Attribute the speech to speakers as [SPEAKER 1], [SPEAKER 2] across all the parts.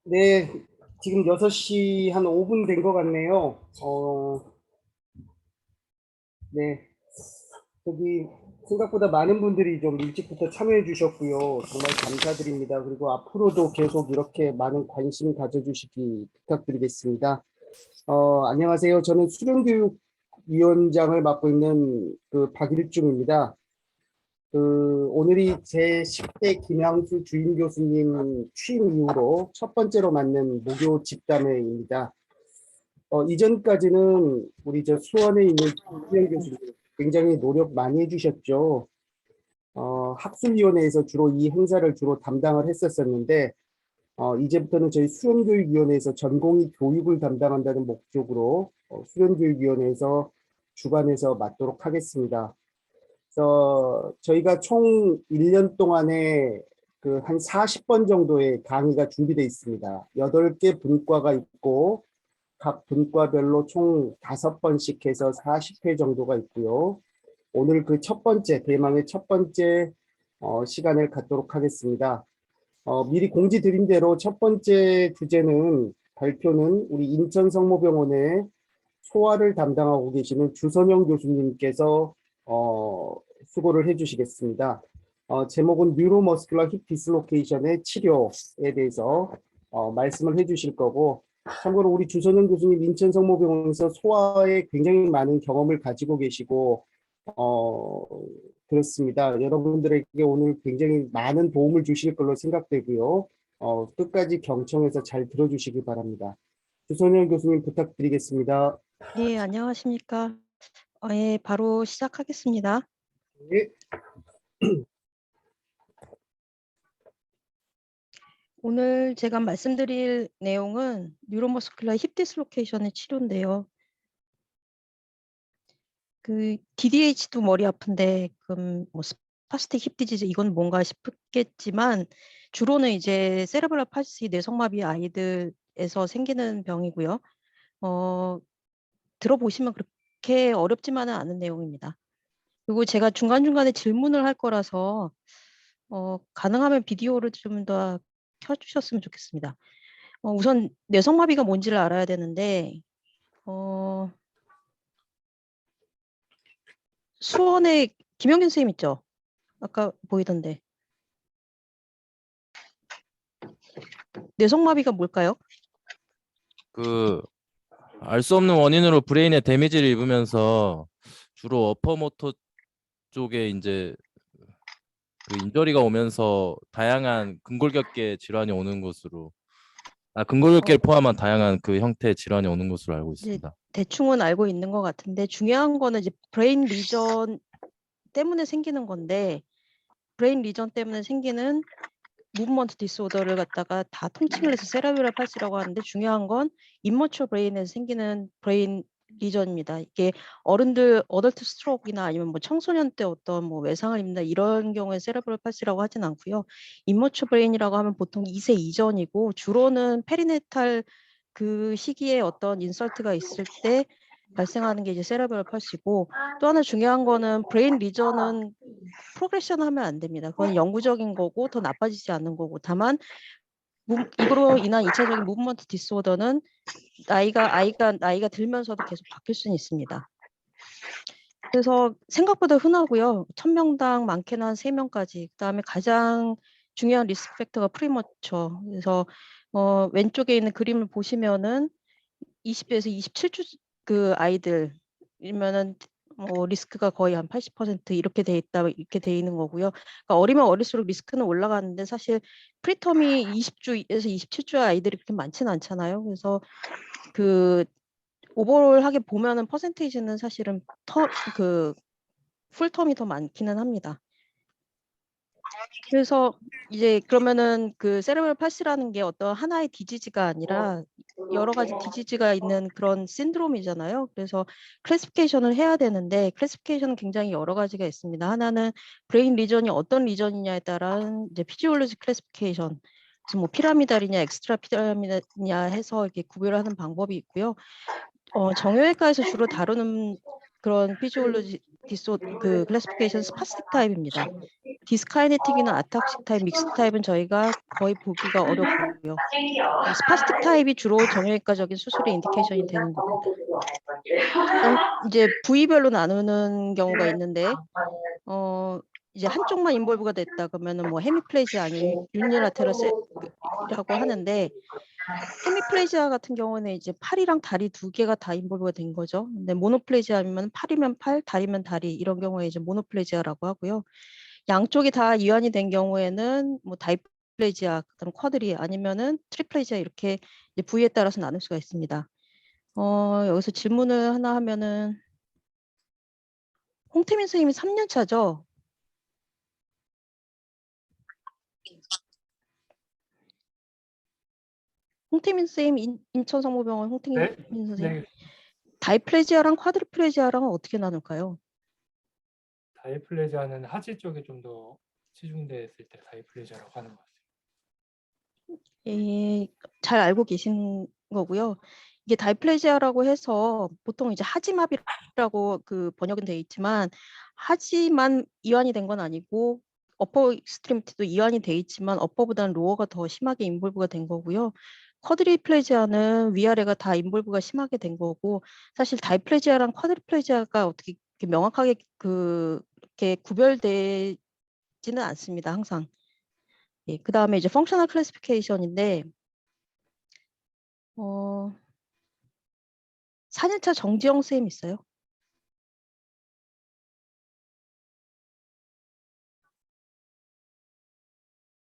[SPEAKER 1] 네, 지금 6시 한 5분 된 것 같네요. 네. 여기 생각보다 많은 분들이 좀 일찍부터 참여해 주셨고요. 정말 감사드립니다. 그리고 앞으로도 계속 이렇게 많은 관심 가져주시기 부탁드리겠습니다. 안녕하세요. 저는 수련교육위원장을 맡고 있는 그 박일중입니다. 오늘이 제 10대 김양수 주임 교수님 취임 이후로 첫 번째로 맞는 무교 집담회입니다. 이전까지는 우리 저 수원에 있는 김수영 교수님 굉장히 노력 많이 해주셨죠. 학술위원회에서 주로 이 행사를 주로 담당을 했었었는데, 이제부터는 저희 수련교육위원회에서 전공의 교육을 담당한다는 목적으로 수련교육위원회에서 주관해서 맡도록 하겠습니다. 그래서 저희가 총 1년 동안에 그 한 40번 정도의 강의가 준비되어 있습니다. 8개 분과가 있고 각 분과별로 총 5번씩 해서 40회 정도가 있고요. 오늘 그 첫 번째, 대망의 첫 번째 시간을 갖도록 하겠습니다. 미리 공지 드린 대로 첫 번째 주제는 발표는 우리 인천성모병원의 소아를 담당하고 계시는 주선영 교수님께서 수고를 해주시겠습니다. 제목은 뉴로머스큘러 힙 디슬로케이션의 치료에 대해서 말씀을 해주실 거고, 참고로 우리 주선영 교수님 인천성모병원에서 소아에 굉장히 많은 경험을 가지고 계시고 어, 그렇습니다. 여러분들에게 오늘 굉장히 많은 도움을 주실 걸로 생각되고요. 끝까지 경청해서 잘 들어주시기 바랍니다. 주선영 교수님 부탁드리겠습니다.
[SPEAKER 2] 네, 안녕하십니까. 예, 바로 시작하겠습니다.
[SPEAKER 1] 네.
[SPEAKER 2] 오늘 제가 말씀드릴 내용은 뉴로머스큘러 힙 디슬로케이션의 치료인데요. 그 DDH도 머리 아픈데 그럼 뭐 스파스틱 힙 디지즈 이건 뭔가 싶겠지만 주로는 이제 세레브럴 팔시 뇌성마비 아이들에서 생기는 병이고요. 들어보시면 그렇게 어렵지만은 않은 내용입니다. 그리고 제가 중간중간에 질문을 할 거라서 가능하면 비디오를 좀 더 켜주셨으면 좋겠습니다. 우선 뇌성마비가 뭔지를 알아야 되는데 수원에 김영균 선생님 있죠? 아까 보이던데. 뇌성마비가 뭘까요?
[SPEAKER 3] 알 수 없는 원인으로 브레인에 데미지를 입으면서 주로 어퍼모터 쪽에 이제 그 인저리가 오면서 다양한 근골격계 질환이 오는 것으로 근골격계를 포함한 다양한 그 형태의 질환이 오는 것으로 알고
[SPEAKER 2] 이제
[SPEAKER 3] 있습니다.
[SPEAKER 2] 대충은 알고 있는 것 같은데 중요한 거는 이제 브레인 리전 때문에 생기는 건데 브레인 리전 때문에 생기는 무브먼트 디스오더를 갖다가 다 통칭을 해서 세레브럴 팔시라고 하는데 중요한 건 임머추어 브레인에서 생기는 브레인 리전입니다. 이게 어른들 어덜트 스트로크나 아니면 뭐 청소년 때 어떤 뭐 외상을 입는다 이런 경우에 세레브럴 팔시라고 하진 않고요. 임머추어 브레인이라고 하면 보통 2세 이전이고 주로는 페리네탈 그 시기에 어떤 인설트가 있을 때 발생하는 게 이제 세레브럴 팔시고 또 하나 중요한 거는 브레인 리전은 프로그레션 하면 안 됩니다. 그건 영구적인 거고 더 나빠지지 않는 거고 다만 이거로 인한 2차적인 무브먼트 디스오더는 나이가 들면서도 계속 바뀔 수는 있습니다. 그래서 생각보다 흔하고요. 1000명당 많게는 한 3명까지. 그다음에 가장 중요한 리스크 팩터가 프리머처. 그래서 왼쪽에 있는 그림을 보시면은 20대에서 27주 그 아이들이면은 리스크가 거의 한 80% 이렇게 돼 있다 이렇게 돼 있는 거고요. 그러니까 어리면 어릴수록 리스크는 올라가는데 사실 프리텀이 20주에서 27주 아이들이 그렇게 많지는 않잖아요. 그래서 그 오버롤하게 보면은 퍼센테이지는 사실은 풀텀이 더 많기는 합니다. 그래서 이제 그러면은 그 세레브럴 팔시라는 게 어떤 하나의 디지즈가 아니라 여러 가지 디지즈가 있는 그런 신드롬이잖아요. 그래서 클래시피케이션을 해야 되는데 클래시피케이션은 굉장히 여러 가지가 있습니다. 하나는 브레인 리전이 어떤 리전이냐에 따른 이제 피지올로지 클래시피케이션. 그래서 뭐 피라미달이냐 엑스트라 피라미달이냐 해서 이렇게 구별을 하는 방법이 있고요. 정형외과에서 주로 다루는 그런 피지올로지 그 클래시피케이션 스파스틱 타입입니다. 디스카이네틱이나 아타크식 타입, 믹스 타입은 저희가 거의 보기가 어렵고요. 스파스틱 타입이 주로 정형외과적인 수술의 인디케이션이 되는 겁니다. 그럼 이제 부위별로 나누는 경우가 있는데 이제 한쪽만 인볼브가 됐다 그러면은 뭐 헤미플레이지아 아니면 유니라테럴이라고 하는데 헤미플레이지아 같은 경우는 이제 팔이랑 다리 두 개가 다 인볼브가 된 거죠. 근데 모노플레이지아면 팔이면 팔, 다리면 다리 이런 경우에 이제 모노플레이지아라고 하고요. 양쪽이 다 이완이 된 경우에는 뭐 다이플레이지아, 그다음 쿼드리 아니면은 트리플레이지아 이렇게 이제 부위에 따라서 나눌 수가 있습니다. 여기서 질문을 하나 하면은 홍태민 선생님이 3년 차죠? 홍태민 선생님 인천성모병원 홍태민
[SPEAKER 4] 네?
[SPEAKER 2] 선생님
[SPEAKER 4] 네,
[SPEAKER 2] 다이플레지아랑 쿼드리플레지아랑은 어떻게 나눌까요?
[SPEAKER 4] 다이플레지아는 하지 쪽에 좀 더 치중됐을 때 다이플레지아라고 하는 것 같아요.
[SPEAKER 2] 예, 잘 알고 계신 거고요. 이게 다이플레지아라고 해서 보통 이제 하지마비라고 그 번역은 되어 있지만 하지만 이완이 된 건 아니고 어퍼 익스트리미티도 이완이 되어 있지만 어퍼보다는 로어가 더 심하게 인볼브가 된 거고요. 쿼드리플레지아는 위아래가 다 인볼브가 심하게 된 거고 사실 다이플레지아랑 쿼드리플레지아가 어떻게 이렇게 명확하게 이렇게 구별되지는 않습니다. 항상. 예, 그 다음에 이제 펑셔널 클래시피케이션인데 4년차 정지영 쌤 있어요?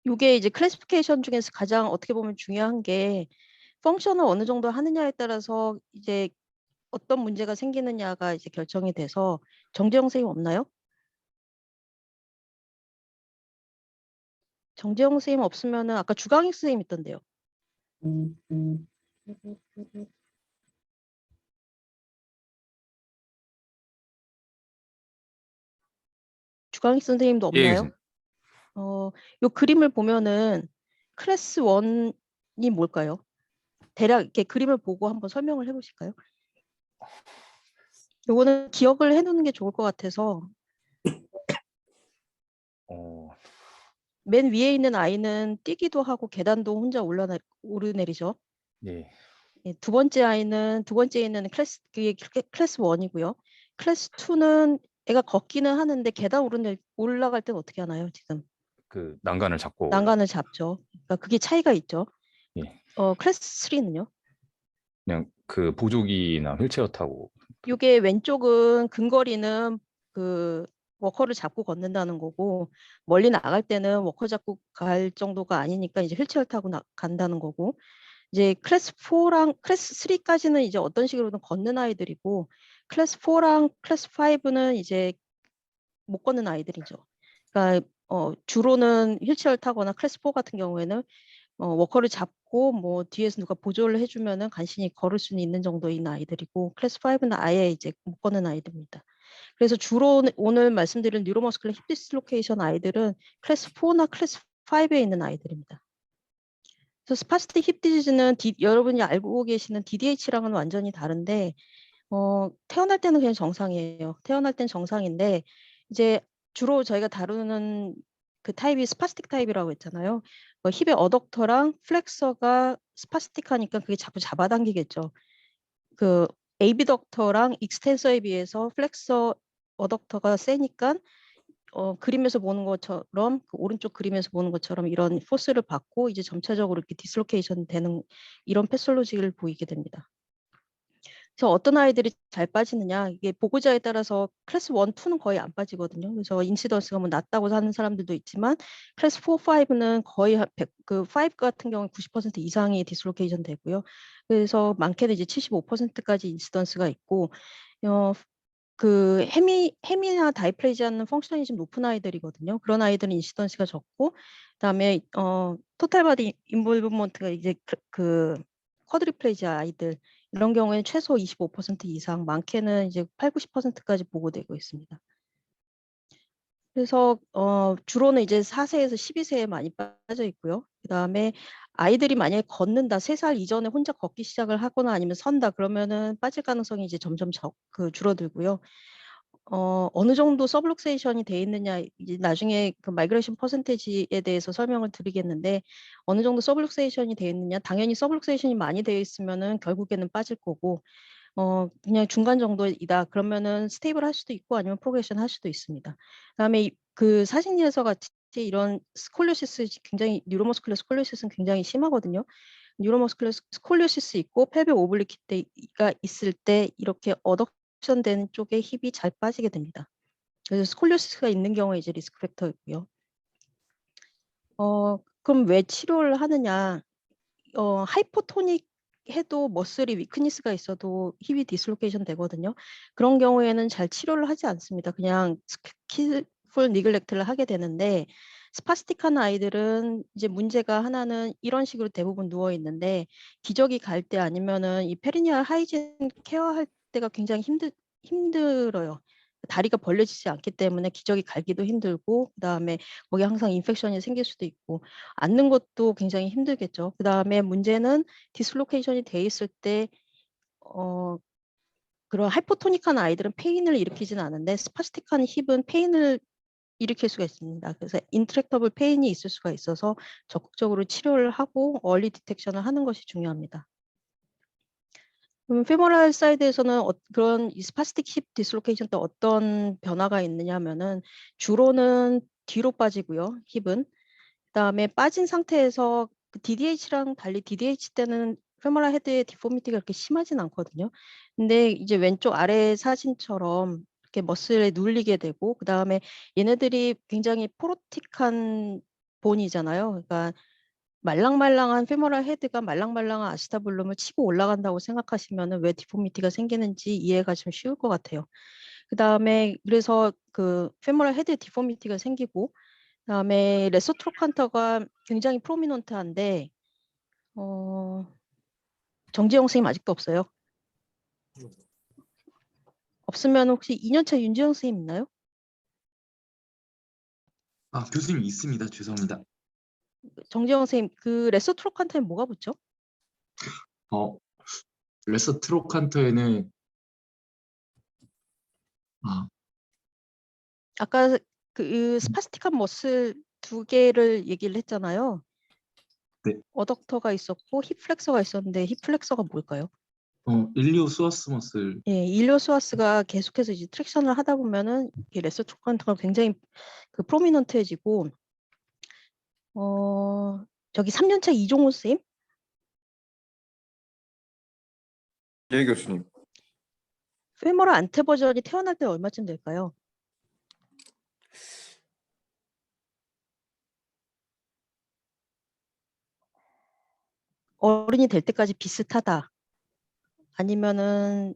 [SPEAKER 2] 이게 이제 클래시피케이션 중에서 가장 어떻게 보면 중요한 게 펑션을 어느 정도 하느냐에 따라서 이제 어떤 문제가 생기느냐가 이제 결정이 돼서 정지영 쌤 없나요? 정지영 쌤 없으면은 아까 주강익 쌤 있던데요. 주강익 선생님도
[SPEAKER 5] 예,
[SPEAKER 2] 없나요?
[SPEAKER 5] 교수님.
[SPEAKER 2] 요 그림을 보면은 클래스 1이 뭘까요? 대략 이렇게 그림을 보고 한번 설명을 해보실까요? 요거는 기억을 해놓는 게 좋을 것 같아서
[SPEAKER 5] 어,
[SPEAKER 2] 맨 위에 있는 아이는 뛰기도 하고 계단도 혼자 오르내리죠.
[SPEAKER 5] 예.
[SPEAKER 2] 예, 두 번째 있는 그게 클래스 1이고요. 클래스 2는 애가 걷기는 하는데 계단 올라갈 땐 어떻게 하나요, 지금?
[SPEAKER 5] 그 난간을 잡고
[SPEAKER 2] 난간을 잡죠. 그러니까 그게 차이가 있죠.
[SPEAKER 5] 예.
[SPEAKER 2] 클래스 3는요?
[SPEAKER 5] 그냥 그 보조기나 휠체어 타고
[SPEAKER 2] 이게 왼쪽은 근거리는 그 워커를 잡고 걷는다는 거고 멀리 나갈 때는 워커 잡고 갈 정도가 아니니까 이제 휠체어 타고 간다는 거고 이제 클래스 4랑 클래스 3까지는 이제 어떤 식으로든 걷는 아이들이고 클래스 4랑 클래스 5는 이제 못 걷는 아이들이죠. 그러니까 주로는 휠체어를 타거나 클래스 4 같은 경우에는 워커를 잡고 뭐 뒤에서 누가 보조를 해주면은 간신히 걸을 수는 있는 정도인 아이들이고 클래스 5는 아예 이제 못 걷는 아이들입니다. 그래서 주로 오늘 말씀드린 뉴로머스큘러 힙 디스로케이션 아이들은 클래스 4나 클래스 5에 있는 아이들입니다. 그래서 스파스틱 힙 디지즈는 여러분이 알고 계시는 DDH랑은 완전히 다른데 태어날 때는 그냥 정상이에요. 태어날 땐 정상인데 이제 주로 저희가 다루는 그 타입이 스파스틱 타입이라고 했잖아요. 힙의 어덕터랑 플렉서가 스파스틱하니까 그게 자꾸 잡아당기겠죠. 그 에이비덕터랑 익스텐서에 비해서 플렉서 어덕터가 세니까 그림에서 보는 것처럼 그 오른쪽 그림에서 보는 것처럼 이런 포스를 받고 이제 점차적으로 이렇게 디슬로케이션 되는 이런 패솔로지를 보이게 됩니다. 그래서 어떤 아이들이 잘 빠지느냐 이게 보고자에 따라서 클래스 1, 2는 거의 안 빠지거든요. 그래서 인시던스가 뭐 낮다고 하는 사람들도 있지만 클래스 4, 5는 거의 그 5 같은 경우는 90% 이상이 디슬로케이션 되고요. 그래서 많게는 이제 75%까지 인시던스가 있고 그 헤미나 다이플레지아는 펑션이 좀 높은 아이들이거든요. 그런 아이들은 인시던스가 적고 그다음에 토탈 바디 인볼브먼트가 이제 그 쿼드리플레지아 아이들 이런 경우에는 최소 25% 이상, 많게는 이제 8, 90%까지 보고되고 있습니다. 그래서 주로는 이제 4세에서 12세에 많이 빠져 있고요. 그다음에 아이들이 만약에 걷는다, 3살 이전에 혼자 걷기 시작을 하거나 아니면 선다 그러면은 빠질 가능성이 이제 점점 줄어들고요. 어느 정도 서블룩세이션이 돼 있느냐, 이제 나중에 그 마이그레이션 퍼센테이지에 대해서 설명을 드리겠는데, 어느 정도 서블룩세이션이 돼 있느냐, 당연히 서블룩세이션이 많이 되어 있으면은 결국에는 빠질 거고, 그냥 중간 정도이다 그러면은 스테이블 할 수도 있고 아니면 프로그레션 할 수도 있습니다. 그다음에 그 사신리에서 같이 이런 스콜리오시스, 굉장히 뉴로머스큘러 스콜리오시스는 굉장히 심하거든요. 뉴로머스큘러 스콜리오시스 있고 펠빅 오블리퀴티가 있을 때 이렇게 어덕션 되는 쪽에 힙이 잘 빠지게 됩니다. 그래서 스콜리오시스가 있는 경우에 이제 리스크 팩터이고요. 그럼 왜 치료를 하느냐? 하이포토닉 해도 머슬이 위크니스가 있어도 힙이 디슬로케이션 되거든요. 그런 경우에는 잘 치료를 하지 않습니다. 그냥 스킬풀 니글렉트를 하게 되는데, 스파스틱한 아이들은 이제 문제가 하나는 이런 식으로 대부분 누워 있는데, 기저귀 갈 때 아니면은 이 페리니얼 하이진 케어할 때가 굉장히 힘들어요. 다리가 벌려지지 않기 때문에 기저귀 갈기도 힘들고, 그다음에 거기 항상 인펙션이 생길 수도 있고, 앉는 것도 굉장히 힘들겠죠. 그다음에 문제는 디슬로케이션이 돼 있을 때 그런 하이포토닉한 아이들은 페인을 일으키지는 않은데, 스파스틱한 힙은 페인을 일으킬 수가 있습니다. 그래서 인트랙터블 페인이 있을 수가 있어서 적극적으로 치료를 하고 얼리 디텍션을 하는 것이 중요합니다. 그럼 페모랄 사이드에서는 그런 이 스파스틱 힙 디슬로케이션 때 어떤 변화가 있느냐 하면은, 주로는 뒤로 빠지고요, 힙은. 그다음에 빠진 상태에서 DDH랑 달리 DDH 때는 페모랄 헤드의 디포미티가 그렇게 심하진 않거든요. 근데 이제 왼쪽 아래 사진처럼 이렇게 머슬에 눌리게 되고, 그다음에 얘네들이 굉장히 포로틱한 본이잖아요. 그러니까 말랑말랑한 페모랄 헤드가 말랑말랑한 아시타블룸을 치고 올라간다고 생각하시면은 왜 디포미티가 생기는지 이해가 좀 쉬울 것 같아요. 그다음에 그래서 그 페모랄 헤드 디포미티가 생기고, 그다음에 레서 트로칸터가 굉장히 프로미넌트한데 정지영 선생님 아직도 없어요? 없으면 혹시 2년차 윤지영 선생님 있나요?
[SPEAKER 6] 아, 교수님 있습니다. 죄송합니다.
[SPEAKER 2] 정지영 선생님, 그 레서 트로칸터에 뭐가 붙죠?
[SPEAKER 6] 레서 트로칸터에는
[SPEAKER 2] 아까 그 스파스틱한 머슬 두 개를 얘기를 했잖아요.
[SPEAKER 6] 네.
[SPEAKER 2] 어덕터가 있었고 힙 플렉서가 있었는데, 힙 플렉서가 뭘까요?
[SPEAKER 6] 일리오수아스 머슬.
[SPEAKER 2] 예, 일리오수아스가 계속해서 이제 트랙션을 하다 보면은 이 레서 트로칸터가 굉장히 그 프로미넌트해지고, 저기 3년차 이종호 쌤,
[SPEAKER 7] 예, 교수님.
[SPEAKER 2] 페모럴 안테버전이 태어날 때 얼마쯤 될까요? 어른이 될 때까지 비슷하다, 아니면은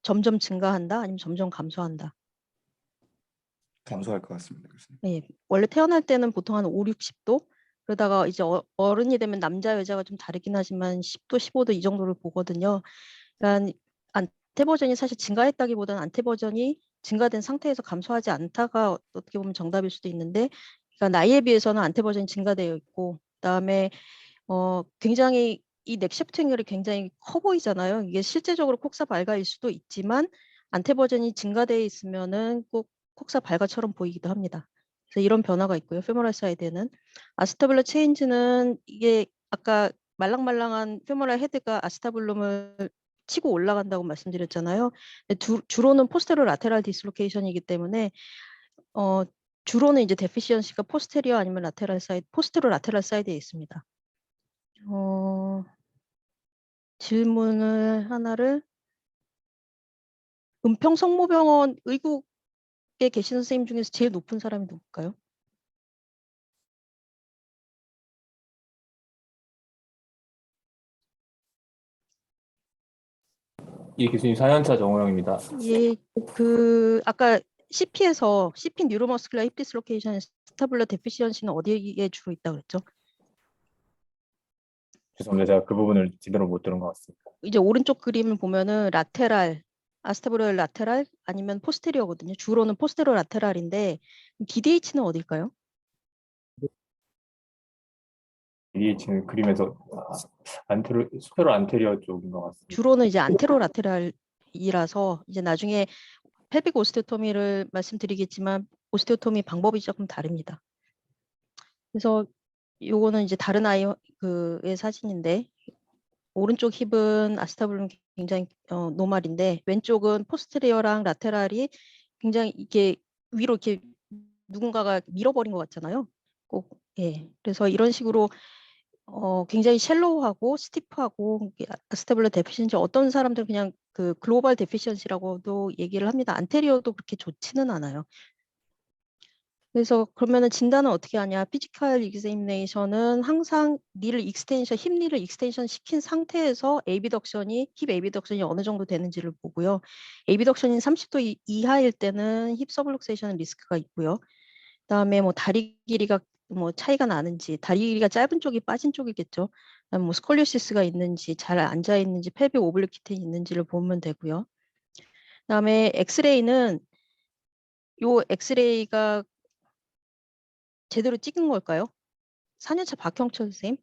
[SPEAKER 2] 점점 증가한다, 아니면 점점 감소한다?
[SPEAKER 7] 감소할 것 같습니다, 교수님.
[SPEAKER 2] 예, 원래 태어날 때는 보통 한 5, 60도, 그러다가 이제 어른이 되면 남자 여자가 좀 다르긴 하지만 10도, 15도 이 정도를 보거든요. 그러니까 안테버전이 사실 증가했다기보다는 안테버전이 증가된 상태에서 감소하지 않다가 어떻게 보면 정답일 수도 있는데, 그러니까 나이에 비해서는 안테버전이 증가되어 있고, 그다음에 굉장히 이 넥셰프트 행렬이 굉장히 커 보이잖아요. 이게 실제적으로 콕사 발가일 수도 있지만 안테버전이 증가되어 있으면은 꼭 콕사 발가처럼 보이기도 합니다. 그래서 이런 변화가 있고요. 페모랄 사이드에는 아스타블러 체인지는 이게 아까 말랑말랑한 페모랄 헤드가 아스타블룸을 치고 올라간다고 말씀드렸잖아요. 근데 주로는 포스테로 라테랄 디슬로케이션이기 때문에 주로는 이제 데피시언시가 포스테리어 아니면 라테랄 사이드, 포스테로 라테랄 사이드에 있습니다. 질문을 하나를, 은평성모병원 의국에 계신 선생님 중에서 제일 높은 사람이 누굴까요?
[SPEAKER 8] 예, 교수님 4년차 정호영입니다.
[SPEAKER 2] 예, 그 아까 CP에서 CP 뉴로머스큘러 힙 디슬로케이션 스타블러 데피시언시는 어디에 주로 있다 그랬죠?
[SPEAKER 8] 죄송합니다. 제가 그 부분을 제대로 못 들은 것 같습니다.
[SPEAKER 2] 이제 오른쪽 그림을 보면은 라테랄, 아스타블러 라테랄 아니면 포스테리어거든요. 주로는 포스테로 라테랄인데 DDH는 어딜까요?
[SPEAKER 8] DH는 그림에서 수페로 안테리어 쪽인 것 같습니다.
[SPEAKER 2] 주로는 이제 안테로 라테랄이라서 이제 나중에 펠빅 오스테오토미를 말씀드리겠지만 오스테오토미 방법이 조금 다릅니다. 그래서 요거는 이제 다른 그의 사진인데 오른쪽 힙은 아스타블룸 굉장히 노멀인데 왼쪽은 포스테리어랑 라테랄이 굉장히 이게 위로 이렇게 누군가가 밀어버린 것 같잖아요. 꼭 예. 그래서 이런 식으로 굉장히 샬로우하고 스티프하고 아스타블룸 데피션시 어떤 사람들은 그냥 그 글로벌 데피션시라고도 얘기를 합니다. 안테리어도 그렇게 좋지는 않아요. 그래서 그러면은 진단은 어떻게 하냐? 피지컬 익자미네이션은 항상 힙 니를 익스텐션 시킨 상태에서 힙 에비덕션이 어느 정도 되는지를 보고요. 에비덕션이 30도 이하일 때는 힙 서블룩세이션 리스크가 있고요. 그다음에 뭐 다리 길이가 뭐 차이가 나는지, 다리 길이가 짧은 쪽이 빠진 쪽이겠죠. 그다음에 뭐 스콜리오시스가 있는지, 잘 앉아 있는지, 펠빅 오블리퀴틴이 있는지를 보면 되고요. 그다음에 엑스레이는 요 엑스레이가 제대로 찍은 걸까요? 4년차 박형철 선생님?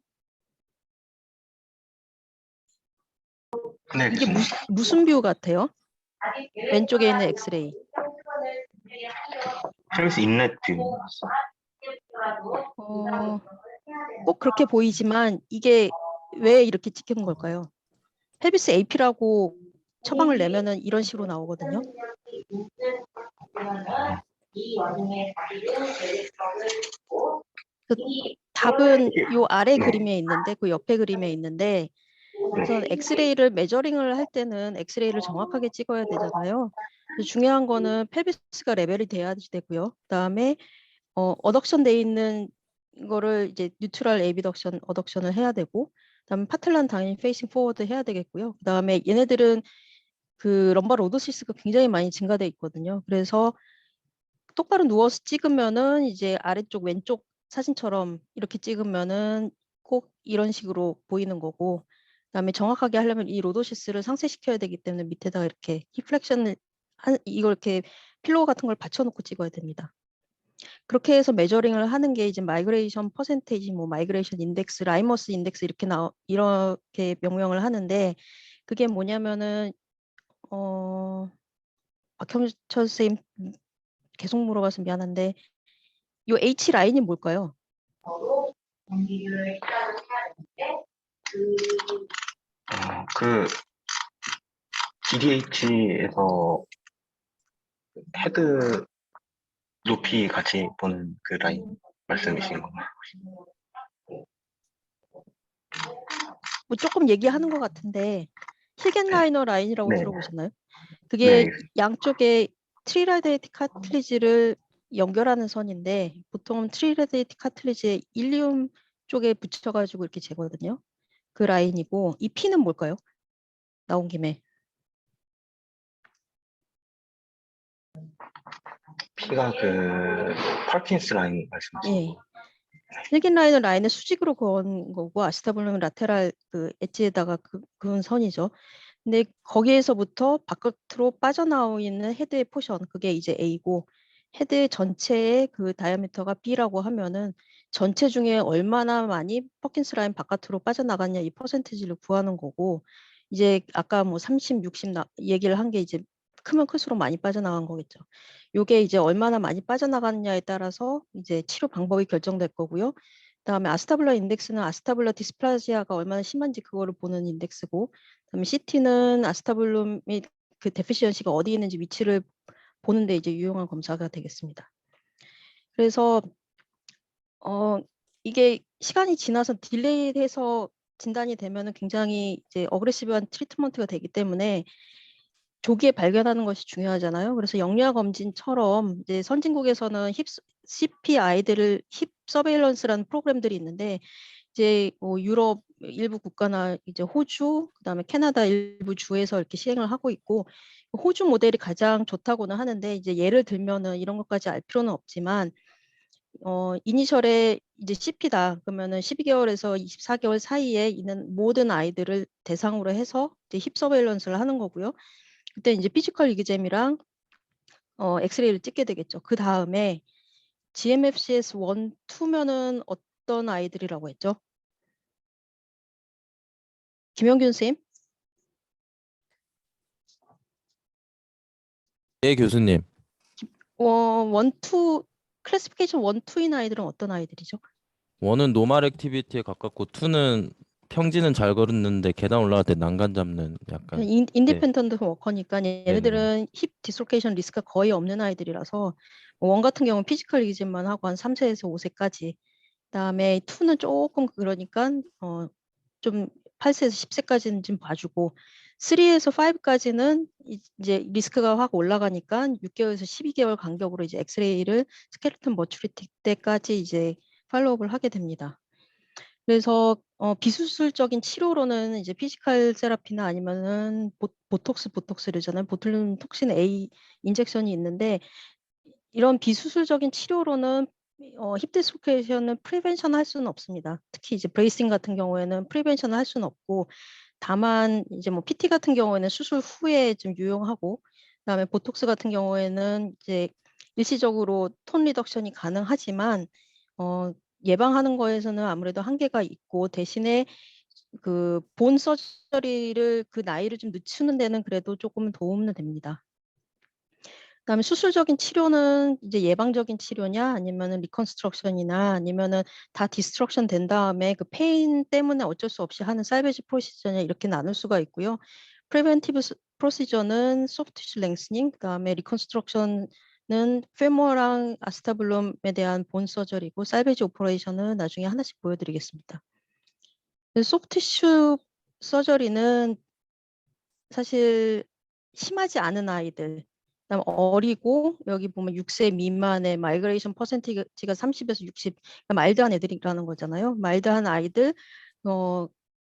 [SPEAKER 9] 네,
[SPEAKER 2] 이게
[SPEAKER 9] 교수님.
[SPEAKER 2] 무슨 뷰 같아요? 왼쪽에 있는 엑스레이.
[SPEAKER 9] 헬스 인넷 뷰.
[SPEAKER 2] 꼭 그렇게 보이지만 이게 왜 이렇게 찍히는 걸까요? 펠비스 AP라고 처방을 내면은 이런 식으로 나오거든요. 그 답은 요 아래
[SPEAKER 9] 네.
[SPEAKER 2] 그림에 있는데 그 옆에 그림에 있는데 우선 엑스레이를 메저링을 할 때는 엑스레이를 정확하게 찍어야 되잖아요. 그래서 중요한 거는 펠비스가 레벨이 돼야 되고요. 그다음에 어덕션 돼 있는 거를 이제 뉴트럴 에비덕션 어덕션을 해야 되고 그다음에 파틀란 당연히 페이싱 포워드 해야 되겠고요. 그다음에 얘네들은 그 럼바 로도시스가 굉장히 많이 증가돼 있거든요. 그래서 똑바로 누워서 찍으면은 이제 아래쪽 왼쪽 사진처럼 이렇게 찍으면은 꼭 이런 식으로 보이는 거고 그다음에 정확하게 하려면 이 로도시스를 상쇄시켜야 되기 때문에 밑에다가 이렇게 힙플렉션을 이걸 이렇게 필로우 같은 걸 받쳐놓고 찍어야 됩니다. 그렇게 해서 메저링을 하는 게 이제 마이그레이션 퍼센테이지, 뭐 마이그레이션 인덱스, 라이머스 인덱스 이렇게 명명을 하는데 그게 뭐냐면은 박형철 선생님 계속 물어봐서 미안한데 요 H 라인이 뭘까요?
[SPEAKER 9] 그 DDH에서 헤드 높이 같이 보는 그 라인 말씀이신 건가요?
[SPEAKER 2] 뭐 조금 얘기하는 것 같은데 힐겐 라이너 라인이라고
[SPEAKER 9] 네.
[SPEAKER 2] 들어보셨나요? 그게
[SPEAKER 9] 네.
[SPEAKER 2] 양쪽에 트리라데이트 카틀리지를 연결하는 선인데 보통 트리라데이트 카틀리지에 일리움 쪽에 붙여가지고 이렇게 재거든요. 그 라인이고 이 P는 뭘까요? 나온 김에
[SPEAKER 9] P가 그 파킨스 라인 말씀하시는
[SPEAKER 2] 예.
[SPEAKER 9] 거.
[SPEAKER 2] 힐긴 라인은 라인을 수직으로 그은 거고 아시타블룸은 라테랄 그 엣지에다가 그은 선이죠. 근데 거기에서부터 바깥으로 빠져나오는 헤드의 포션 그게 이제 A고 헤드 전체의 그 다이아미터가 B라고 하면은 전체 중에 얼마나 많이 퍼킨스 라인 바깥으로 빠져나갔냐 이 퍼센티지를 구하는 거고 이제 아까 뭐 30, 60 얘기를 한 게 이제 크면 클수록 많이 빠져나간 거겠죠. 요게 이제 얼마나 많이 빠져나갔냐에 따라서 이제 치료 방법이 결정될 거고요. 그다음에 아스타블러 인덱스는 아스타블러 디스플라지아가 얼마나 심한지 그거를 보는 인덱스고 그다음에 CT는 아스타블룸이 그 데피시언시가 어디 있는지 위치를 보는데 이제 유용한 검사가 되겠습니다. 그래서 이게 시간이 지나서 딜레이해서 진단이 되면은 굉장히 이제 어그레시브한 트리트먼트가 되기 때문에 조기에 발견하는 것이 중요하잖아요. 그래서 영유아 검진처럼 이제 선진국에서는 CP 아이들을 힙 서베일런스라는 프로그램들이 있는데 이제 뭐 유럽 일부 국가나 이제 호주 그다음에 캐나다 일부 주에서 이렇게 시행을 하고 있고 호주 모델이 가장 좋다고는 하는데 이제 예를 들면은 이런 것까지 알 필요는 없지만 이니셜에 이제 CP다 그러면은 12개월에서 24개월 사이에 있는 모든 아이들을 대상으로 해서 이제 힙 서베일런스를 하는 거고요. 그때 이제 피지컬 이기잼이랑 엑스레이를 찍게 되겠죠. 그 다음에 GMFCS 1, 2면은 어떤 아이들이라고 했죠? 김영균 쌤?
[SPEAKER 3] 예, 교수님.
[SPEAKER 2] 원투 클래시피케이션 1, 2인 아이들은 어떤 아이들이죠?
[SPEAKER 3] 원은 노멀 액티비티에 가깝고 투는 평지는 잘 걸었는데 계단 올라갈 때 난간 잡는 약간.
[SPEAKER 2] 인디펜던트 워커니까
[SPEAKER 3] 네네.
[SPEAKER 2] 얘네들은 힙 디스로케이션 리스크가 거의 없는 아이들이라서 원 같은 경우는 피지컬 리기진만 하고 한 3세에서 5세까지. 그다음에 2는 조금 그러니까 좀 8세에서 10세까지는 좀 봐주고 3에서 5까지는 이제 리스크가 확 올라가니까 6개월에서 12개월 간격으로 이제 엑스레이를 스켈레톤 머추리티 때까지 이제 팔로우업을 하게 됩니다. 그래서 비수술적인 치료로는 이제 피지컬 세라피나 아니면은 보톡스르잖아요. 보툴린 톡신 A 인젝션이 있는데 이런 비수술적인 치료로는 힙 디스로케이션은 프리벤션 할 수는 없습니다. 특히 이제 브레이싱 같은 경우에는 프리벤션을 할 수는 없고 다만 이제 뭐 PT 같은 경우에는 수술 후에 좀 유용하고 그다음에 보톡스 같은 경우에는 이제 일시적으로 톤 리덕션이 가능하지만 예방하는 거에서는 아무래도 한계가 있고 대신에 그 본 서저리를 그 나이를 좀 늦추는 데는 그래도 조금 도움은 됩니다. 그다음에 수술적인 치료는 이제 예방적인 치료냐 아니면은 리컨스트럭션이나 아니면은 다 디스트럭션 된 다음에 그 페인 때문에 어쩔 수 없이 하는 살베지 프로시저냐 이렇게 나눌 수가 있고요. 프리벤티브 프로시저는 소프트 티슈 랭스닝, 그다음에 리컨스트럭션은 페모랑 아스타블럼에 대한 본 서저리고 살베지 오퍼레이션은 나중에 하나씩 보여드리겠습니다. 소프트 티슈 서저리는 사실 심하지 않은 아이들, 그다음 어리고 여기 보면 6세 미만의 마이그레이션 퍼센티지가 30에서 60, 그러니까 마일드한 애들이라는 거잖아요. 마일드한 아이들,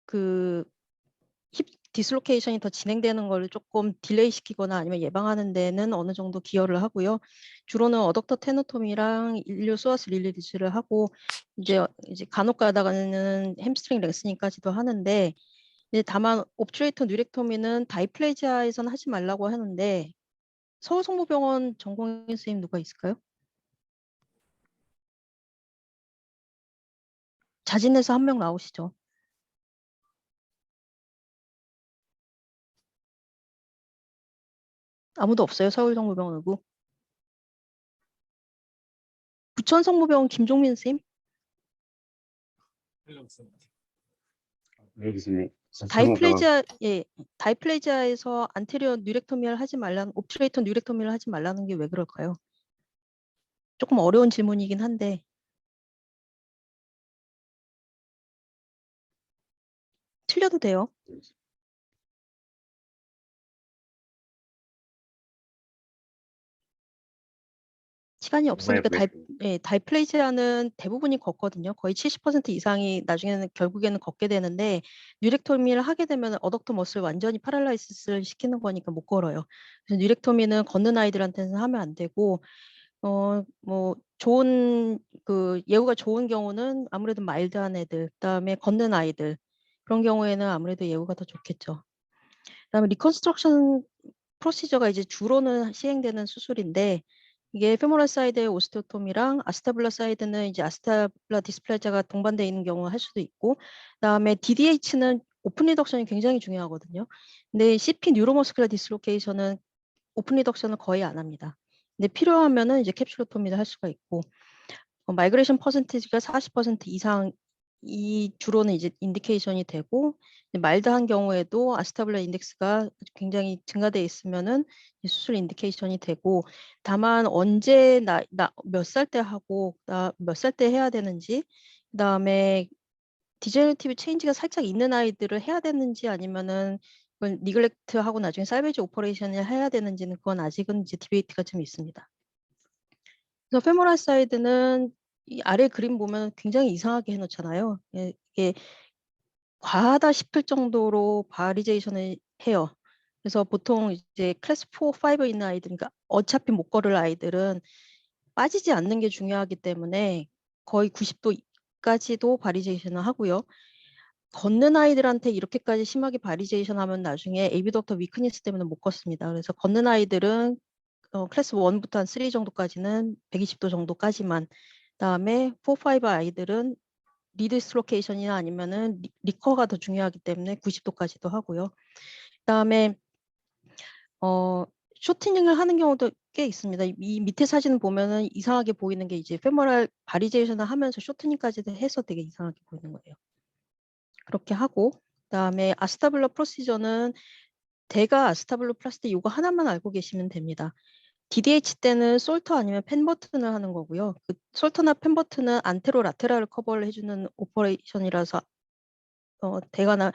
[SPEAKER 2] 그 힙 디스로케이션이 더 진행되는 걸 조금 딜레이 시키거나 아니면 예방하는 데는 어느 정도 기여를 하고요. 주로는 어덕터 테노토미랑 일류 소아스 릴리디스를 하고 이제 간혹 가다가는 햄스트링 랭스닝까지도 하는데 이제 다만 옵트레이터 뉴렉토미는 다이플레지아에서는 하지 말라고 하는데 서울성모병원 전공의 선생님 누가 있을까요? 자진해서 한 명 나오시죠. 아무도 없어요. 서울성모병원 의구. 부천성모병원 김종민 선생님.
[SPEAKER 8] 네, 교수님.
[SPEAKER 2] 다이플레지아에서 안테리어 뉴렉토미를 하지 말라는 옵트레이터 뉴렉토미를 하지 말라는 게 왜 그럴까요? 조금 어려운 질문이긴 한데 틀려도 돼요. 시간이 없으니까 다이플레지아는 대부분이 걷거든요. 거의 70% 이상이 나중에는 결국에는 걷게 되는데 뉴렉토미를 하게 되면 어덕터 머슬 완전히 파랄라이시스를 시키는 거니까 못 걸어요. 그래서 뉴렉토미는 걷는 아이들한테는 하면 안 되고 뭐 좋은 그 예후가 좋은 경우는 아무래도 마일드한 애들, 그다음에 걷는 아이들 그런 경우에는 아무래도 예후가 더 좋겠죠. 그다음에 리컨스트럭션 프로시저가 이제 주로는 시행되는 수술인데 이게 페모럴 사이드의 오스테오토미랑 아스타블라 사이드는 이제 아스타블라 디스플레자가 동반되어 있는 경우 할 수도 있고 그다음에 DDH는 오픈 리덕션이 굉장히 중요하거든요. 근데 CP 뉴로머스큘러 디스로케이션은 오픈 리덕션을 거의 안 합니다. 근데 필요하면은 이제 캡슐로토미를 할 수가 있고 마이그레이션 퍼센티지가 40% 이상 이 주로는 이제 인디케이션이 되고 마일드한 경우에도 아스타블라 인덱스가 굉장히 증가돼 있으면은 수술 인디케이션이 되고 다만 언제 몇 살 때 하고 몇 살 때 해야 되는지 그다음에 디제너티브 체인지가 살짝 있는 아이들을 해야 되는지 아니면은 그건 니글렉트하고 나중에 살베이지 오퍼레이션을 해야 되는지는 그건 아직은 이제 디베이트가 좀 있습니다. 그래서 페모랄 사이드는 이 아래 그림 보면 굉장히 이상하게 해놓잖아요. 이게 과하다 싶을 정도로 바리제이션을 해요. 그래서 보통 이제 클래스 4, 5 있는 아이들, 그러니까 어차피 못 걸을 아이들은 빠지지 않는 게 중요하기 때문에 거의 90도까지도 바리제이션을 하고요. 걷는 아이들한테 이렇게까지 심하게 바리제이션 하면 나중에 에비덕터 위크니스 때문에 못 걷습니다. 그래서 걷는 아이들은 클래스 1부터 한 3 정도까지는 120도 정도까지만 그다음에 4, 5 아이들은 리디스로케이션이나 아니면은 리커가 더 중요하기 때문에 90도까지도 하고요. 그다음에 쇼트닝을 하는 경우도 꽤 있습니다. 이 밑에 사진 보면은 이상하게 보이는 게 이제 페모랄 바리제이션을 하면서 쇼트닝까지도 해서 되게 이상하게 보이는 거예요. 그렇게 하고 그다음에 아스타블러 프로시저는 대가 아스타블러 플라스틱 이거 하나만 알고 계시면 됩니다. DDH 때는 솔터 아니면 펜 버튼을 하는 거고요. 그 솔터나 펜 버튼은 안테로 라테랄 커버를 해주는 오퍼레이션이라서 대가나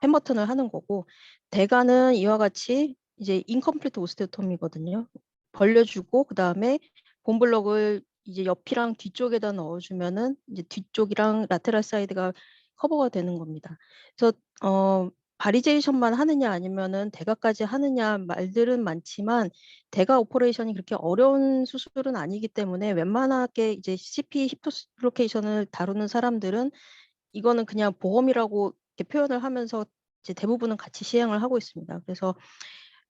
[SPEAKER 2] 펜 버튼을 하는 거고 대가는 이와 같이 이제 인컴플리트 오스테오톰이거든요. 벌려주고 그 다음에 본블럭을 이제 옆이랑 뒤쪽에다 넣어주면은 이제 뒤쪽이랑 라테랄 사이드가 커버가 되는 겁니다. 그래서 바리제이션만 하느냐 아니면은 대가까지 하느냐 말들은 많지만 대가 오퍼레이션이 그렇게 어려운 수술은 아니기 때문에 웬만하게 이제 CP 힙 디스로케이션을 다루는 사람들은 이거는 그냥 보험이라고 이렇게 표현을 하면서 이제 대부분은 같이 시행을 하고 있습니다. 그래서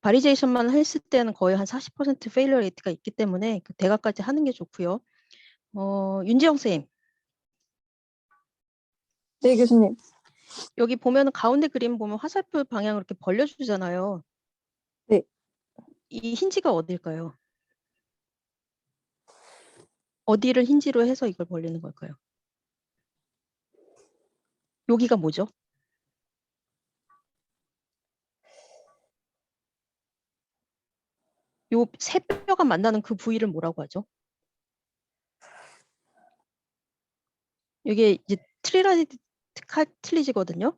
[SPEAKER 2] 바리제이션만 했을 때는 거의 한 40% 페일리어 레이트가 있기 때문에 그 대가까지 하는 게 좋고요. 윤지영 선생님.
[SPEAKER 10] 네, 교수님.
[SPEAKER 2] 여기 보면은 가운데 그림 보면 화살표 방향으로 이렇게 벌려주잖아요.
[SPEAKER 10] 네.
[SPEAKER 2] 이 힌지가 어딜까요? 어디를 힌지로 해서 이걸 벌리는 걸까요? 여기가 뭐죠? 요 세 뼈가 만나는 그 부위를 뭐라고 하죠? 이게 이제 트리라디트 카틸리지거든요.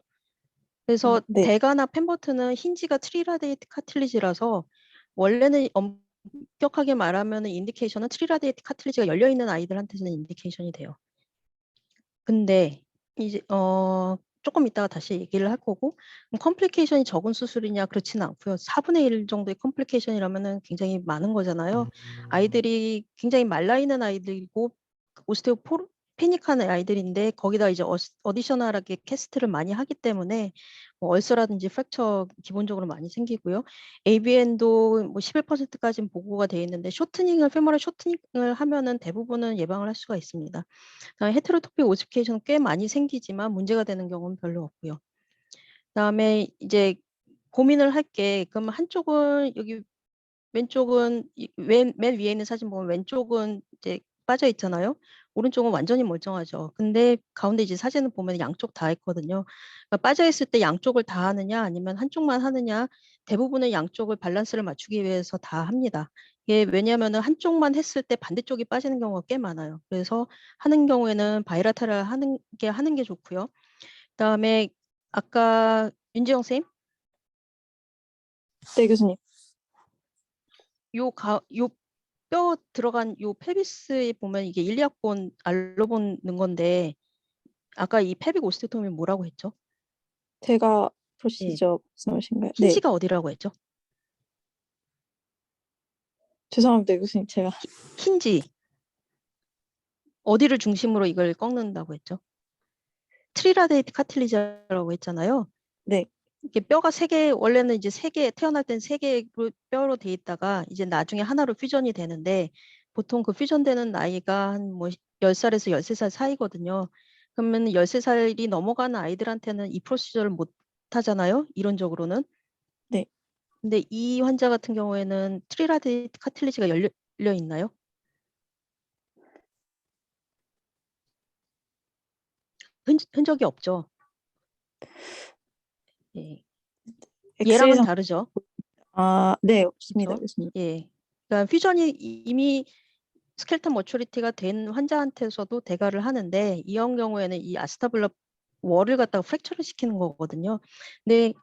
[SPEAKER 2] 그래서
[SPEAKER 10] 네.
[SPEAKER 2] 대가나 펜버튼은 힌지가 트리라데이트 카틸리지라서 원래는 엄격하게 말하면 인디케이션은 트리라데이트 카틸리지가 열려 있는 아이들한테는 인디케이션이 돼요. 근데 이제 조금 이따가 다시 얘기를 할 거고 컴플리케이션이 적은 수술이냐 그렇지는 않고요. 4분의 1 정도의 컴플리케이션이라면은 굉장히 많은 거잖아요. 아이들이 굉장히 말라 있는 아이들이고 오스테오포니크한 아이들인데 거기다 이제 어디셔널하게 캐스트를 많이 하기 때문에 뭐 얼서라든지 프랙처 기본적으로 많이 생기고요. ABN도 뭐 11%까지는 보고가 돼 있는데 페모럴 쇼트닝을 하면은 대부분은 예방을 할 수가 있습니다. 헤테로토픽 오시피케이션 꽤 많이 생기지만 문제가 되는 경우는 별로 없고요. 그다음에 이제 고민을 할 게 그럼 한쪽은 여기 왼쪽은 맨 위에 있는 사진 보면 왼쪽은 이제 빠져 있잖아요. 오른쪽은 완전히 멀쩡하죠. 근데 가운데 이제 사진을 보면 양쪽 다 있거든요. 그러니까 빠져 있을 때 양쪽을 다 하느냐 아니면 한쪽만 하느냐 대부분은 양쪽을 밸런스를 맞추기 위해서 다 합니다. 이게 왜냐하면은 한쪽만 했을 때 반대쪽이 빠지는 경우가 꽤 많아요. 그래서 하는 경우에는 바이라테럴 하는 게 좋고요. 그다음에 아까 윤지영 선생님
[SPEAKER 10] 네, 교수님.
[SPEAKER 2] 요 뼈 들어간 요 펠비스에 보면 이게 일리아본 알로본 넣은 건데 아까 이 펠빅 오스테오토미 뭐라고 했죠?
[SPEAKER 10] 대가 프로시저 말씀하신가요? 네.
[SPEAKER 2] 힌지가 어디라고 했죠?
[SPEAKER 10] 죄송합니다, 교수님. 제가
[SPEAKER 2] 힌지 어디를 중심으로 이걸 꺾는다고 했죠? 트리라데이트 카틸리지라고 했잖아요.
[SPEAKER 10] 네.
[SPEAKER 2] 이게 뼈가 세 개 원래는 이제 세 개 태어날 땐 세 개의 뼈로 돼 있다가 이제 나중에 하나로 퓨전이 되는데 보통 그 퓨전되는 나이가 한 뭐 10살에서 13살 사이거든요. 그러면 13살이 넘어가는 아이들한테는 이 프로시저를 못 하잖아요. 이론적으로는.
[SPEAKER 10] 네.
[SPEAKER 2] 근데 이 환자 같은 경우에는 트리라데이트 카틸리지가 열려 있나요? 흔적이 없죠. 예. 얘랑은
[SPEAKER 10] 엑스레이상
[SPEAKER 2] 다르죠.
[SPEAKER 10] 네, 없습니다,
[SPEAKER 2] 그렇죠?
[SPEAKER 10] 교수님.
[SPEAKER 2] 예. 그러니까 퓨전이 이미 스켈턴 머추리티가 된 환자한테서도 대가를 하는데 이런 경우에는 이 아스타블러 월을 갖다가 프랙처를 시키는 거거든요. 근데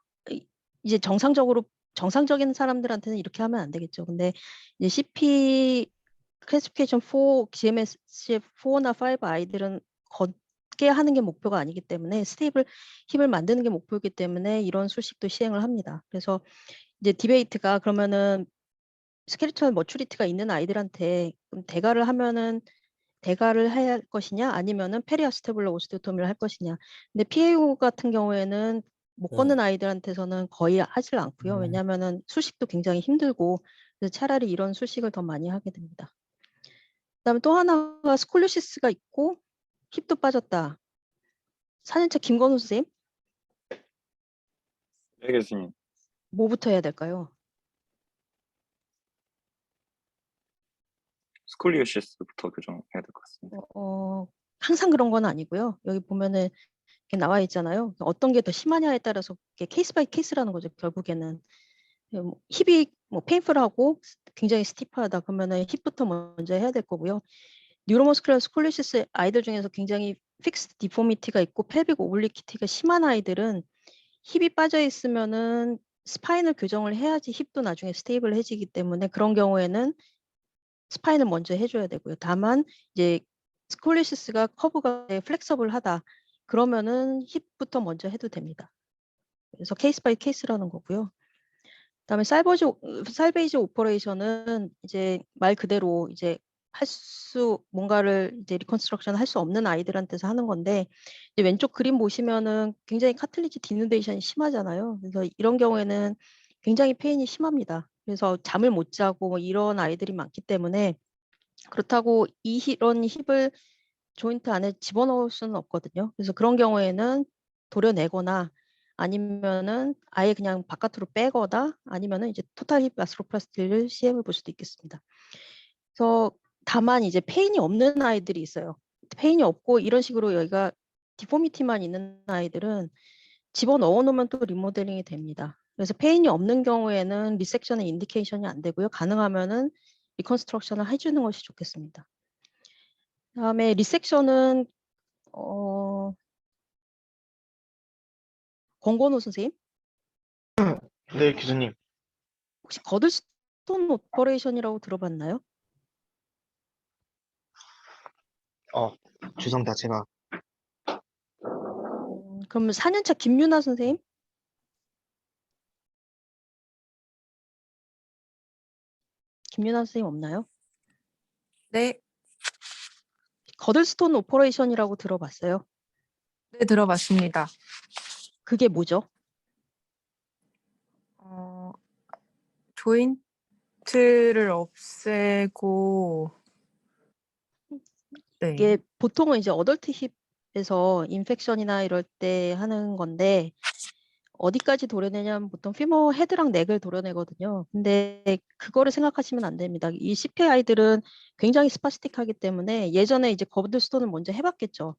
[SPEAKER 2] 이제 정상적인 사람들한테는 이렇게 하면 안 되겠죠. 근데 이제 CP 클래시피케이션 4, GMS 4나 5 아이들은 걷게 하는 게 목표가 아니기 때문에 스테이블 힙을 만드는 게 목표이기 때문에 이런 수식도 시행을 합니다. 그래서 이제 디베이트가 그러면은 스켈리톤 머추리티가 있는 아이들한테 그럼 대가를 해야 할 것이냐 아니면은 페리아스테블러 오스테오토미를 할 것이냐. 근데 PAO 같은 경우에는 못 걷는 아이들한테서는 거의 하질 않고요. 왜냐하면은 수식도 굉장히 힘들고 그래서 차라리 이런 수식을 더 많이 하게 됩니다. 그다음에 또 하나가 스콜리오시스가 있고 힙도 빠졌다. 4년차 김건우 선생님
[SPEAKER 7] 네, 교수님.
[SPEAKER 2] 뭐부터 해야 될까요?
[SPEAKER 7] 스콜리오시스부터 교정해야 될 것 같습니다.
[SPEAKER 2] 항상 그런 건 아니고요. 여기 보면은 이렇게 나와 있잖아요. 어떤 게 더 심하냐에 따라서 케이스 바이 케이스라는 거죠. 결국에는 힙이 페인풀하고 굉장히 스티프하다 그러면은 힙부터 먼저 해야 될 거고요. 뉴로머스큘러 스콜리시스 아이들 중에서 굉장히 픽스드 디포미티가 있고 펠빅 오블리퀴티가 심한 아이들은 힙이 빠져 있으면은 스파인을 교정을 해야지 힙도 나중에 스테이블해지기 때문에 그런 경우에는 스파인을 먼저 해줘야 되고요. 다만 이제 스콜리시스가 커브가 플렉서블하다 그러면은 힙부터 먼저 해도 됩니다. 그래서 케이스 바이 케이스라는 거고요. 그다음에 살베이지 오퍼레이션은 이제 말 그대로 이제 뭔가를 이제 리컨스트럭션 할 수 없는 아이들한테서 하는 건데 이제 왼쪽 그림 보시면은 굉장히 카틀리지 디누데이션이 심하잖아요. 그래서 이런 경우에는 굉장히 페인이 심합니다. 그래서 잠을 못 자고 뭐 이런 아이들이 많기 때문에 그렇다고 이런 힙을 조인트 안에 집어넣을 수는 없거든요. 그래서 그런 경우에는 도려내거나 아니면은 아예 그냥 바깥으로 빼거나 아니면은 이제 토탈 힙 아스트로플라스티를 시행해 볼 수도 있겠습니다. 그래서 다만 이제 페인이 없는 아이들이 있어요. 페인이 없고 이런 식으로 여기가 디포미티만 있는 아이들은 집어넣어 놓으면 또 리모델링이 됩니다. 그래서 페인이 없는 경우에는 리섹션의 인디케이션이 안 되고요. 가능하면은 리컨스트럭션을 해주는 것이 좋겠습니다. 그다음에 리섹션은 권건우 선생님
[SPEAKER 9] 네, 교수님.
[SPEAKER 2] 혹시 거들스톤 오퍼레이션이라고 들어봤나요?
[SPEAKER 9] 죄송합니다. 제가
[SPEAKER 2] 그럼 4년차 김유나 선생님? 김유나 선생님 없나요?
[SPEAKER 11] 네,
[SPEAKER 2] 거들스톤 오퍼레이션이라고 들어봤어요?
[SPEAKER 11] 네, 들어봤습니다.
[SPEAKER 2] 그게 뭐죠?
[SPEAKER 11] 조인트를 없애고, 네,
[SPEAKER 2] 이게 보통은 이제 어덜트 힙에서 인펙션이나 이럴 때 하는 건데 어디까지 도려내냐면 보통 피머 헤드랑 넥을 도려내거든요. 근데 그거를 생각하시면 안 됩니다. 이 CP 아이들은 굉장히 스파스틱하기 때문에 예전에 이제 거들스톤을 먼저 해봤겠죠.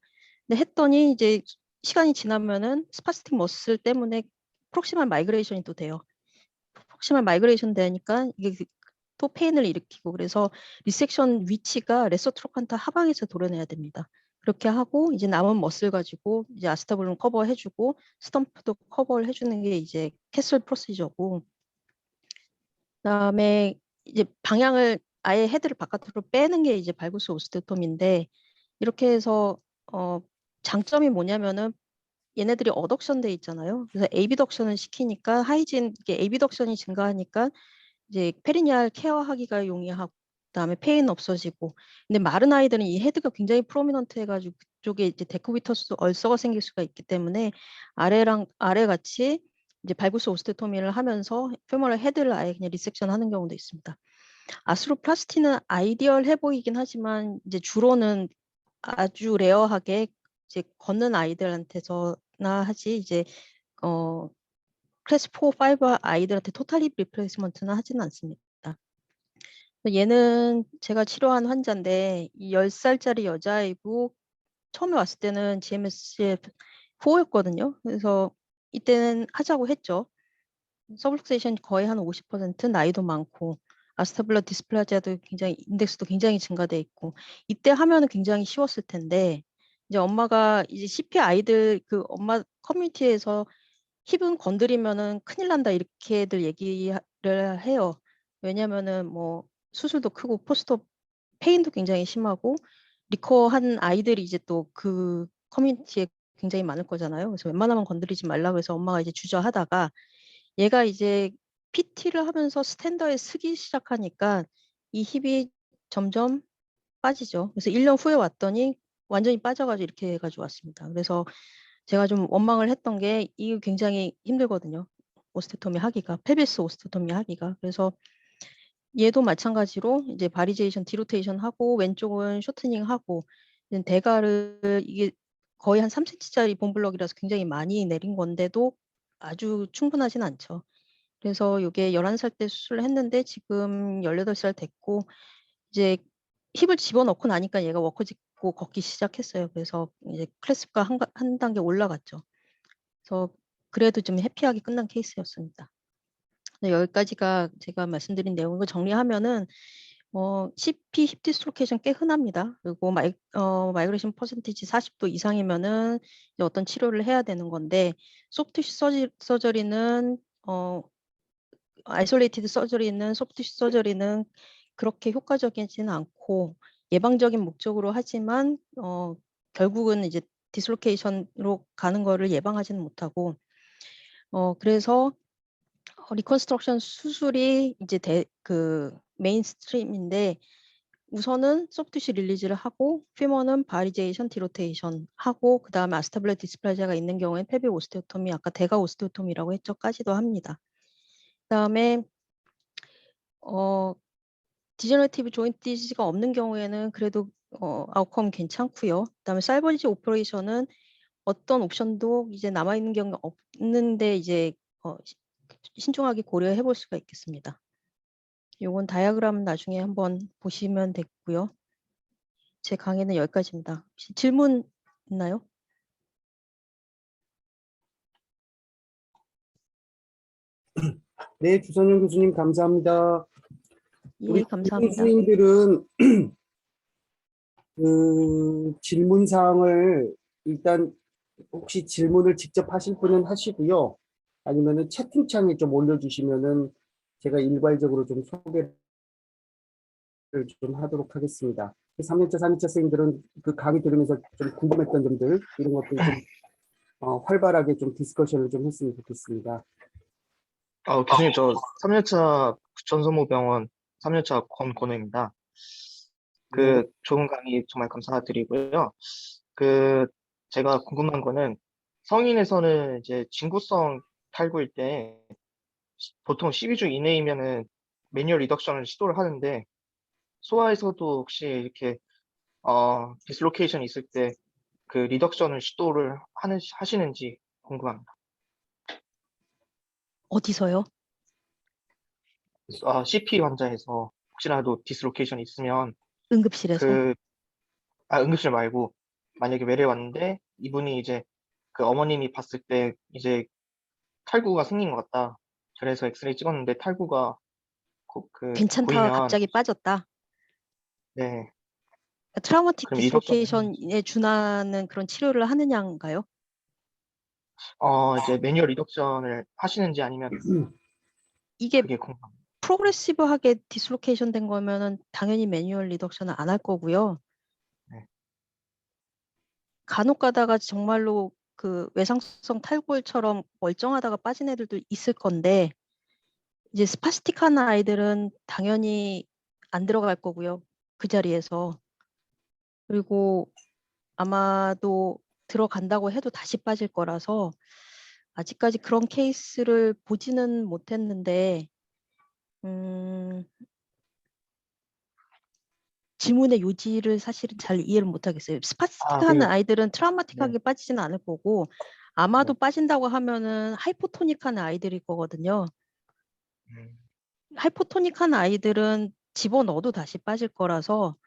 [SPEAKER 2] 근데 했더니 이제 시간이 지나면은 스파스틱 머슬 때문에 프록시말 마이그레이션이 또 돼요. 프록시말 마이그레이션 되니까 이게 또 페인을 일으키고 그래서 리섹션 위치가 레서트로칸타 하방에서 도려내야 됩니다. 그렇게 하고 이제 남은 머슬 가지고 이제 아스타블론 커버해주고 스탬프도 커버를 해주는 게 이제 캐슬 프로시저고 그다음에 이제 방향을 아예 헤드를 바깥으로 빼는 게 이제 발구스 오스테오톰인데 이렇게 해서 장점이 뭐냐면은 얘네들이 어덕션 돼 있잖아요. 그래서 에이비덕션을 시키니까 하이진 이게 에이비덕션이 증가하니까 이제 페리니알 케어하기가 용이하고 그다음에 페인 없어지고 근데 마른 아이들은 이 헤드가 굉장히 프로미넌트 해가지고 그쪽에 이제 데쿠비터스 얼서가 생길 수가 있기 때문에 아래랑 아래 같이 이제 발구스 오스테토미를 하면서 페모럴 헤드를 아예 그냥 리섹션 하는 경우도 있습니다. 아스트로플라스티는 아이디얼해 보이긴 하지만 이제 주로는 아주 레어하게 이제 걷는 아이들한테서나 하지 이제 클래스 4, 5 아이들한테 토탈 힙 리플레이스먼트는 하지는 않습니다. 얘는 제가 치료한 환자인데 이 10살짜리 여자아이고 처음에 왔을 때는 GMSF 4였거든요. 그래서 이때는 하자고 했죠. 서블룩세이션 거의 한 50%, 나이도 많고 아스타블러 디스플라지아도 굉장히 인덱스도 굉장히 증가돼 있고 이때 하면은 굉장히 쉬웠을 텐데 이제 엄마가 이제 CP 아이들 그 엄마 커뮤니티에서 힙은 건드리면은 큰일 난다 이렇게들 얘기를 해요. 왜냐면은 뭐 수술도 크고 포스트업 페인도 굉장히 심하고 리커한 아이들이 이제 또 그 커뮤니티에 굉장히 많을 거잖아요. 그래서 웬만하면 건드리지 말라고 해서 엄마가 이제 주저하다가 얘가 이제 PT를 하면서 스탠더에 쓰기 시작하니까 이 힙이 점점 빠지죠. 그래서 1년 후에 왔더니 완전히 빠져가지고 이렇게 해가지고 왔습니다. 그래서 제가 좀 원망을 했던 게 이게 굉장히 힘들거든요. 오스테토미 하기가, 펠비스 오스테토미 하기가. 그래서 얘도 마찬가지로 이제 바리제이션, 디로테이션 하고 왼쪽은 쇼트닝 하고 대가를 이게 거의 한 3cm짜리 본블럭이라서 굉장히 많이 내린 건데도 아주 충분하진 않죠. 그래서 이게 11살 때 수술을 했는데 지금 18살 됐고 이제 힙을 집어넣고 나니까 얘가 워커 짚고 걷기 시작했어요. 그래서 이제 클래스가 한 단계 올라갔죠. 그래서 그래도 좀 해피하게 끝난 케이스였습니다. 네, 여기까지가 제가 말씀드린 내용을 정리하면은 CP 힙 디스로케이션 꽤 흔합니다. 그리고 마이그레이션 퍼센티지 40도 이상이면은 이제 어떤 치료를 해야 되는 건데 소프트 서저리는 아이솔레이티드 서저리는 소프트 서저리는 그렇게 효과적이지는 않고 예방적인 목적으로 하지만 결국은 이제 디스로케이션으로 가는 거를 예방하지는 못하고 그래서 리컨스트럭션 수술이 이제 그 메인스트림인데 우선은 소프트티슈 릴리즈를 하고 피머는 바리제이션, 디로테이션 하고 그 다음에 아스타블레 디스플라지아가 있는 경우에 펠빅 오스테오토미, 아까 대가 오스테오토미라고 했죠까지도 합니다. 그 다음에 디제너레티브 조인트 디지즈가 없는 경우에는 그래도 아웃컴 괜찮고요. 그다음에 살버리지 오퍼레이션은 어떤 옵션도 이제 남아 있는 경우 없는데 이제 신중하게 고려해 볼 수가 있겠습니다. 요건 다이아그램 나중에 한번 보시면 되고요. 제 강의는 여기까지입니다. 혹시 질문 있나요?
[SPEAKER 1] 네, 주선영 교수님 감사합니다.
[SPEAKER 2] 예,
[SPEAKER 1] 우리
[SPEAKER 2] 감사합니다.
[SPEAKER 1] 교수님들은 그 질문 사항을 일단 혹시 질문을 직접 하실 분은 하시고요. 아니면은 채팅창에 좀 올려주시면은 제가 일괄적으로 좀 소개를 좀 하도록 하겠습니다. 3년차, 4년차 선생님들은 그 강의 들으면서 좀 궁금했던 점들 이런 것들 좀 활발하게 좀 디스커션을 좀 했으면 좋겠습니다.
[SPEAKER 9] 교수님, 저 3년차 부천소모병원 3년차 권건우입니다.
[SPEAKER 1] 네.
[SPEAKER 9] 좋은 강의 정말 감사드리고요. 제가 궁금한 거는 성인에서는 이제 진구성 탈구일 때 보통 12주 이내이면은 매뉴얼 리덕션을 시도를 하는데 소아에서도 혹시 이렇게 디슬로케이션 있을 때 그 리덕션을 시도를 하시는지 궁금합니다.
[SPEAKER 2] 어디서요?
[SPEAKER 9] CP 환자에서 혹시라도 디슬로케이션 있으면
[SPEAKER 2] 응급실에서?
[SPEAKER 9] 응급실 말고 만약에 외래 왔는데 이분이 이제 그 어머님이 봤을 때 이제 탈구가 생긴 것 같다. 그래서 엑스레이 찍었는데 탈구가
[SPEAKER 2] 괜찮다가
[SPEAKER 9] 보이면
[SPEAKER 2] 갑자기 빠졌다.
[SPEAKER 9] 네,
[SPEAKER 2] 트라우마틱
[SPEAKER 9] 그럼 리덕션을
[SPEAKER 2] 디스로케이션에 준하는 그런 치료를 하느냐인가요?
[SPEAKER 9] 이제 매뉴얼 리덕션을 하시는지 아니면
[SPEAKER 2] 이게
[SPEAKER 9] 그게 궁금합니다.
[SPEAKER 2] 프로그레시브하게 디스로케이션 된 거면은 당연히 매뉴얼 리덕션은 안 할 거고요.
[SPEAKER 9] 네.
[SPEAKER 2] 간혹 가다가 정말로 그 외상성 탈골처럼 멀쩡하다가 빠진 애들도 있을 건데 이제 스파스틱한 아이들은 당연히 안 들어갈 거고요. 그 자리에서. 그리고 아마도 들어간다고 해도 다시 빠질 거라서 아직까지 그런 케이스를 보지는 못했는데 질문의 요지를 사실은 잘 이해를 못하겠어요. 스파스틱한 아이들은 트라우마틱하게 빠지지는 않을 거고 아마도 빠진다고 하면은 하이포토닉한 아이들일 거거든요. 하이포토닉한 아이들은 집어넣어도 다시 빠질 거라서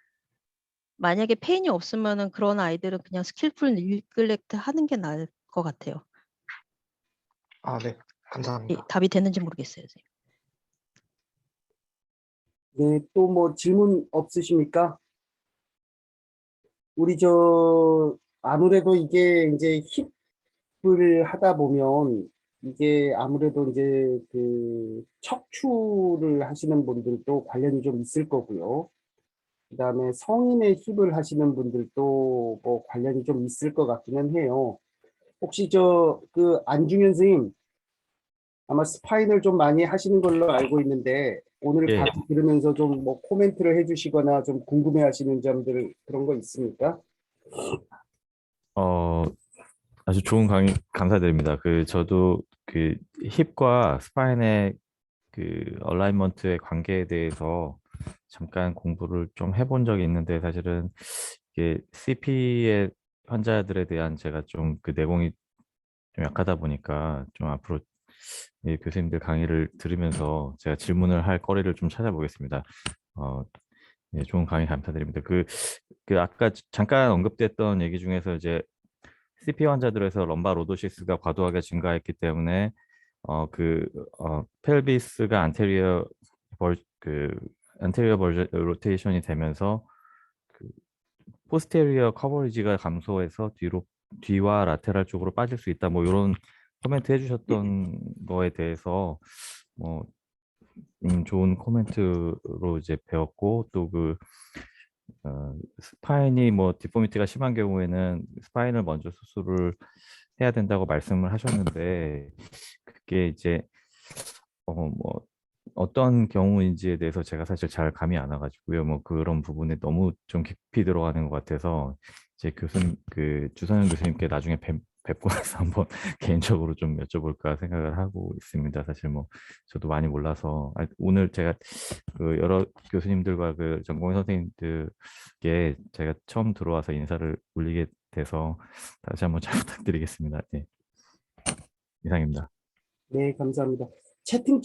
[SPEAKER 2] 만약에 페인이 없으면은 그런 아이들은 그냥 스킬풀 니글렉트 하는 게 나을 것 같아요.
[SPEAKER 9] 네, 감사합니다.
[SPEAKER 2] 예, 답이 됐는지 모르겠어요.
[SPEAKER 1] 네, 또 뭐 질문 없으십니까? 우리 아무래도 이게 이제 힙을 하다 보면 이게 아무래도 이제 그 척추를 하시는 분들도 관련이 좀 있을 거고요. 그다음에 성인의 힙을 하시는 분들도 뭐 관련이 좀 있을 것 같기는 해요. 혹시 그 안중현 선생님 아마 스파인을 좀 많이 하시는 걸로 알고 있는데 오늘
[SPEAKER 5] 예.
[SPEAKER 1] 강의 들으면서 좀 뭐 코멘트를 해주시거나 좀 궁금해하시는 점들 그런 거 있습니까?
[SPEAKER 5] 아주 좋은 강의 감사드립니다. 저도 힙과 스파인의 얼라이먼트의 관계에 대해서 잠깐 공부를 좀 해본 적이 있는데 사실은 이게 CP의 환자들에 대한 제가 좀 내공이 좀 약하다 보니까 좀 앞으로 이 교수님들 강의를 들으면서 제가 질문을 할 거리를 좀 찾아보겠습니다. 예, 좋은 강의 감사드립니다. 그 아까 잠깐 언급됐던 얘기 중에서 이제 CP 환자들에서 럼바 로도시스가 과도하게 증가했기 때문에 펠비스가 안테리어 로테이션이 되면서 그 포스테리어 커버리지가 감소해서 뒤와 라테랄 쪽으로 빠질 수 있다. 뭐 이런 코멘트 해주셨던 거에 대해서 뭐 좋은 코멘트로 이제 배웠고 또 스파인이 뭐 디포미티가 심한 경우에는 스파인을 먼저 수술을 해야 된다고 말씀을 하셨는데 그게 이제 뭐 어떤 경우인지에 대해서 제가 사실 잘 감이 안 와가지고요. 뭐 그런 부분에 너무 좀 깊이 들어가는 것 같아서 이제 주선영 교수님께 나중에 뵙고 나서 한번 개인적으로 좀 여쭤볼까 생각을 하고 있습니다. 사실 뭐 저도 많이 몰라서 오늘 제가 여러 교수님들과 전공의 선생님들께 제가 처음 들어와서 인사를 올리게 돼서 다시 한번 잘 부탁드리겠습니다. 네. 이상입니다.
[SPEAKER 1] 네, 감사합니다. 채팅